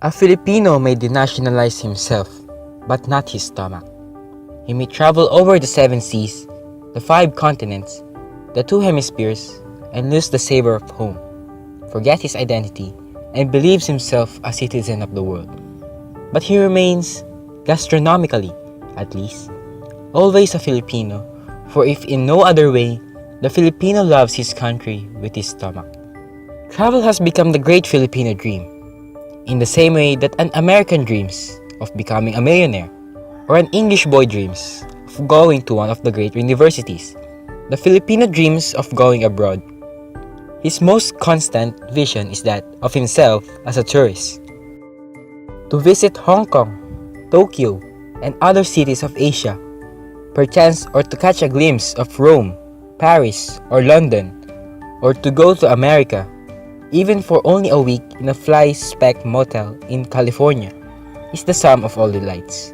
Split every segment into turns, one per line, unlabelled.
A Filipino may denationalize himself, but not his stomach. He may travel over the 7 seas, the 5 continents, the 2 hemispheres, and lose the savor of home, forget his identity, and believes himself a citizen of the world. But he remains, gastronomically at least, always a Filipino, for if in no other way, the Filipino loves his country with his stomach. Travel has become the great Filipino dream, in the same way that an American dreams of becoming a millionaire, or an English boy dreams of going to one of the great universities. The Filipino dreams of going abroad. His most constant vision is that of himself as a tourist. To visit Hong Kong, Tokyo, and other cities of Asia, perchance or to catch a glimpse of Rome, Paris, or London, or to go to America, even for only a week in a fly-spec motel in California, is the sum of all delights.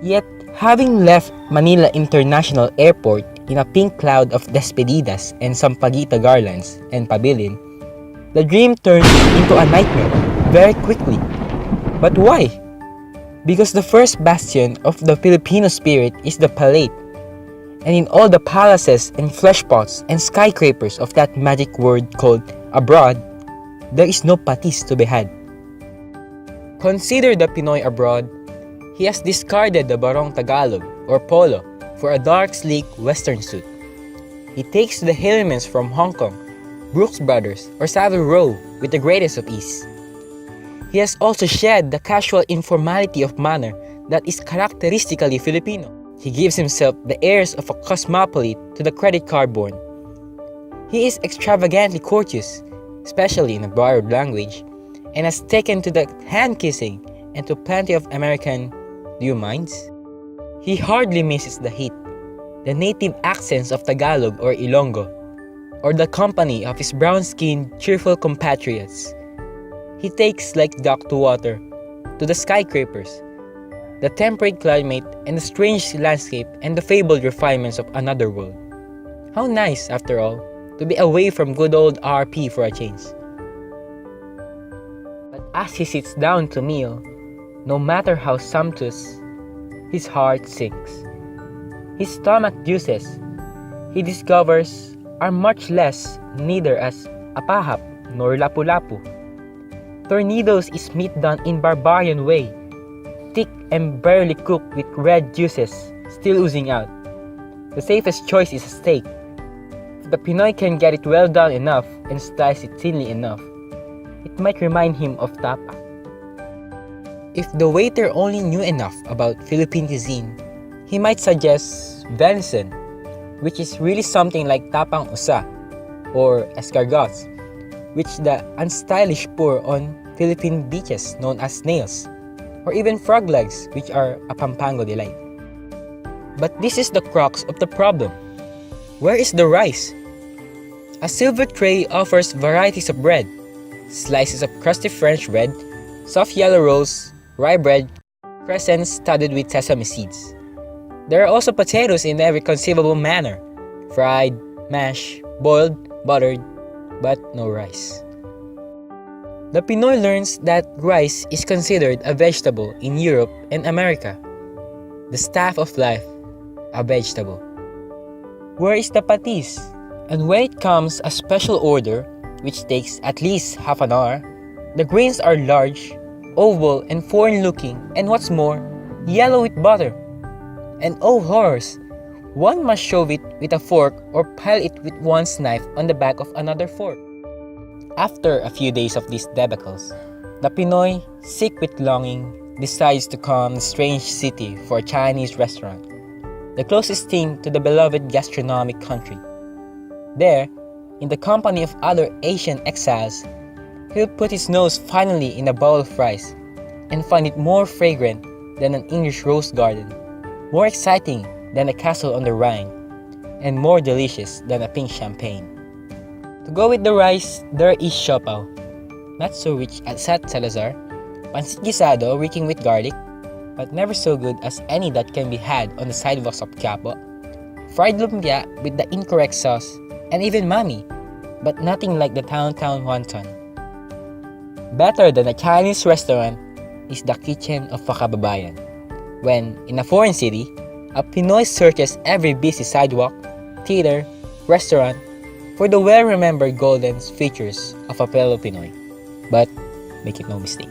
Yet, having left Manila International Airport in a pink cloud of despedidas and sampaguita garlands and pavilion, the dream turned into a nightmare very quickly. But why? Because the first bastion of the Filipino spirit is the palate, and in all the palaces and fleshpots and skyscrapers of that magic word called abroad, there is no patis to be had. Consider the Pinoy abroad. He has discarded the barong Tagalog or polo for a dark sleek western suit. He takes the habiliments from Hong Kong, Brooks Brothers, or Savile Row with the greatest of ease. He has also shed the casual informality of manner that is characteristically Filipino. He gives himself the airs of a cosmopolite to the credit card born. He is extravagantly courteous, especially in a borrowed language, and has taken to the hand-kissing and to plenty of American "do you minds?" He hardly misses the heat, the native accents of Tagalog or Ilonggo, or the company of his brown-skinned, cheerful compatriots. He takes like duck to water, to the skyscrapers, the temperate climate and the strange landscape and the fabled refinements of another world. How nice, after all, to be away from good old RP for a change. But as he sits down to meal, no matter how sumptuous, his heart sinks. His stomach juices, he discovers, are much less neither as apahap nor lapu-lapu. Tornidos is meat done in barbarian way, thick and barely cooked with red juices still oozing out. The safest choice is a steak. If the Pinoy can get it well done enough and slice it thinly enough, it might remind him of tapa. If the waiter only knew enough about Philippine cuisine, he might suggest venison, which is really something like tapang usa, or escargots, which the unstylish pour on Philippine beaches known as snails, or even frog legs, which are a Pampango delight. But this is the crux of the problem. Where is the rice? A silver tray offers varieties of bread, slices of crusty French bread, soft yellow rolls, rye bread, crescents studded with sesame seeds. There are also potatoes in every conceivable manner, fried, mashed, boiled, buttered, but no rice. The Pinoy learns that rice is considered a vegetable in Europe and America. The staff of life, a vegetable. Where is the patis? And when it comes a special order, which takes at least half an hour, the grains are large, oval and foreign looking, and what's more, yellow with butter. And oh horrors, one must shove it with a fork or pile it with one's knife on the back of another fork. After a few days of these debacles, the Pinoy, sick with longing, decides to come to the strange city for a Chinese restaurant, the closest thing to the beloved gastronomic country. There, in the company of other Asian exiles, he'll put his nose finally in a bowl of rice and find it more fragrant than an English rose garden, more exciting than a castle on the Rhine, and more delicious than a pink champagne. To go with the rice, there is siopaw, not so rich as at Salazar, pancit guisado reeking with garlic, but never so good as any that can be had on the sidewalks of Quiapo, fried lumpia with the incorrect sauce, and even mami, but nothing like the town wonton. Better than a Chinese restaurant, is the kitchen of a kababayan. When, in a foreign city, a Pinoy searches every busy sidewalk, theater, restaurant for the well-remembered golden features of a fellow Pinoy. But make it no mistake,